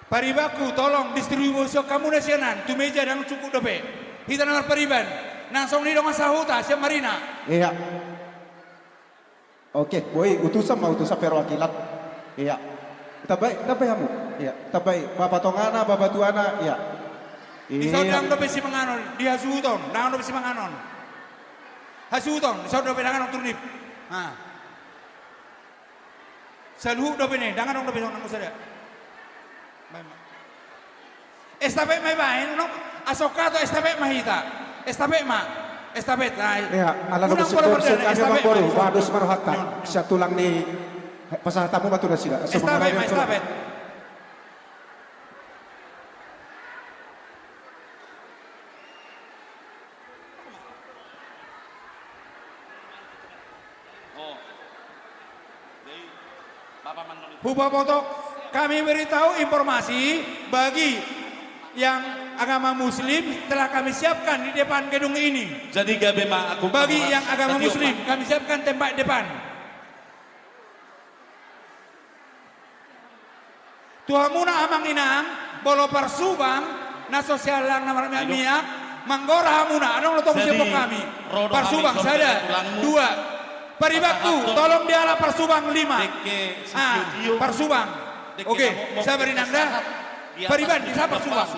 Paribaku tolong distribusi kamu nasionan tu meja dan cukup dope. Kita nomor pariban. Nangsong ni dong sahuta siap marina. Iya. Oke, boy utusan perwakilan. Iya. Tabay kamu. Iya. Tabay bapak tongana, bapak tuana. Iya. Di saudang dope si manganon, di hasuton, dangan dope si manganon. Hasuton, di saudang dope dangan turnip. Ah. Saluh dope ni, dangan dope nang usada. Estafet may bahin, no? Asokato estafet mahita. Estafet ma. Estafet. Iya, ala no si kurso kami baru, bados maruhata. Siya tulang ni pasahatamu batu na sila. Estafet ma, estafet. Bapak Potok, kami beritahu informasi bagi yang agama Muslim telah kami siapkan di depan gedung ini. Jadi memang aku bagi yang agama Muslim kami siapkan tempat depan. Tuhamuna amang inang bolo parsubang na sosial lang na miyak manggora hamuna anong lotong siapok kami. Parsubang sada 2. Paribakku, tolong diala Parsubang 5. Parsubang. Oke, saya beri nangda. Pariban, bisa Parsubang.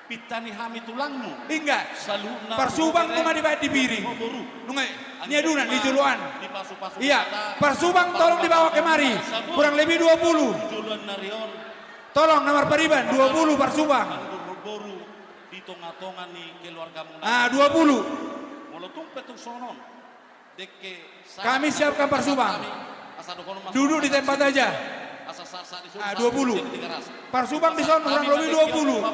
Pitani hami tulangmu. Enggak. Parsubang cuma dibayar di piring. Nungay, ini adunan di juluan. Iya, Parsubang tolong dibawa kemari. Kurang lebih 20. Tolong nomor Pariban 20 Parsubang. Di tonga-tonga nih keluargamu. 20. Molotung petung sonon. Kami siapkan Parsubang. Duduk di tempat aja. 20. Parsubang di sana kurang lebih 20.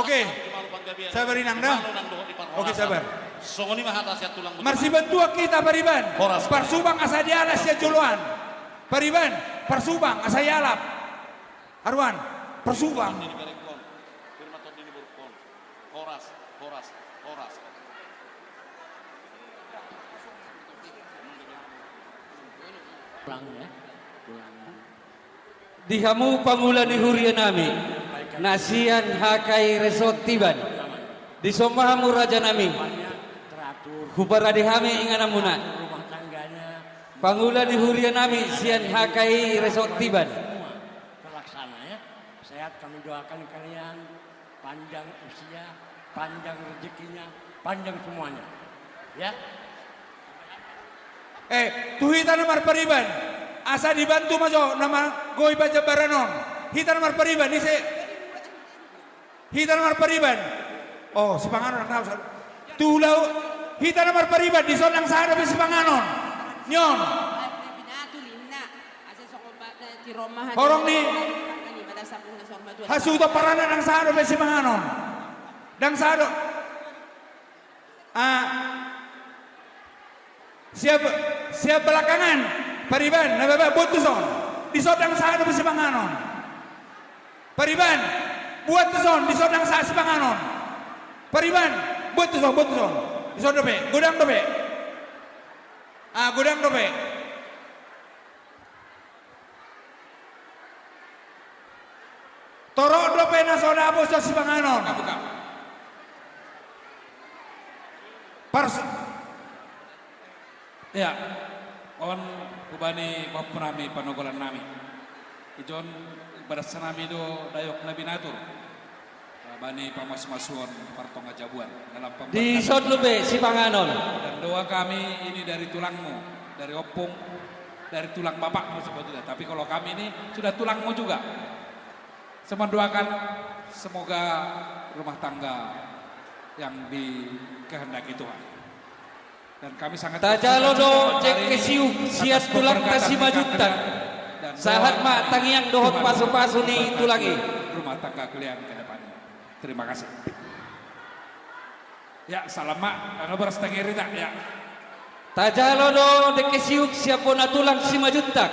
Oke. Saya beri nangda. Oke, sabar. Marsi bentua kita Pariban. Parsubang asa dialas ya juluan. Pariban, Parsubang asa yalap. Arwan, Parsubang. Dihamu pangulan ni hurian nami nasian hakai resort tiban di somahamu raja nami hubara dihami ingan amuna pangulan ni hurian nami sian hakai resort tiban terlaksana ya. Sehat kami doakan kalian, panjang usia, panjang rezekinya, panjang semuanya ya. Tuhita nomor Pariban. Asa dibantu majo nama Goy Baja Baranon. Hita nomor Pariban ini Hita nomor Pariban. Oh, si Panganon ang tahu. Tulau hita nomor Pariban di sonang sahara si Panganon. Nyon. Orang ni hasuto parana ng sahara si Panganon. Dang sahara. Siap belakangan Pariban nababa buat tuson di sodang sa si Panganon. Pariban buat tuson di sodang sa si Panganon. Pariban buat tuson di sodang dope gudang dope. Gudang dope. Toro dope na soda bos si Panganon. Ya, kawan kubani papunami panogolan nami. Ijon berasanami do dayok nabi natur. Bani pamas-masuan partonga jabuan dalam pembuatan. di sodlube si Panganon. Dan doa kami ini dari tulangmu, dari opung, dari tulang bapakmu sebetulnya. Tapi kalau kami ini sudah tulangmu juga. Semua doakan semoga rumah tangga yang dikehendaki Tuhan. Dan kami sangat Tajalodo cek kesiu siat tulang kasih majutan. Sahat mak tangiang dohot pasu-pasu ni tulangi. Rumah tangga kalian ke depannya. Terima kasih. Ya, salam mak. Ano beras tangiri tak ya. Tajalodo de kesiu siapona tulang si majutak.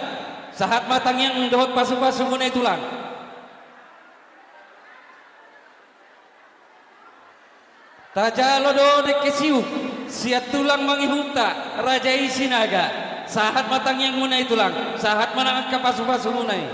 Sahat mak tangiang dohot pasu-pasu munai tulang. Tajalodo de kesiu siat tulang mangihuta raja isinaga sahat matang yang munai tulang sahat manangat kapasu-pasu munai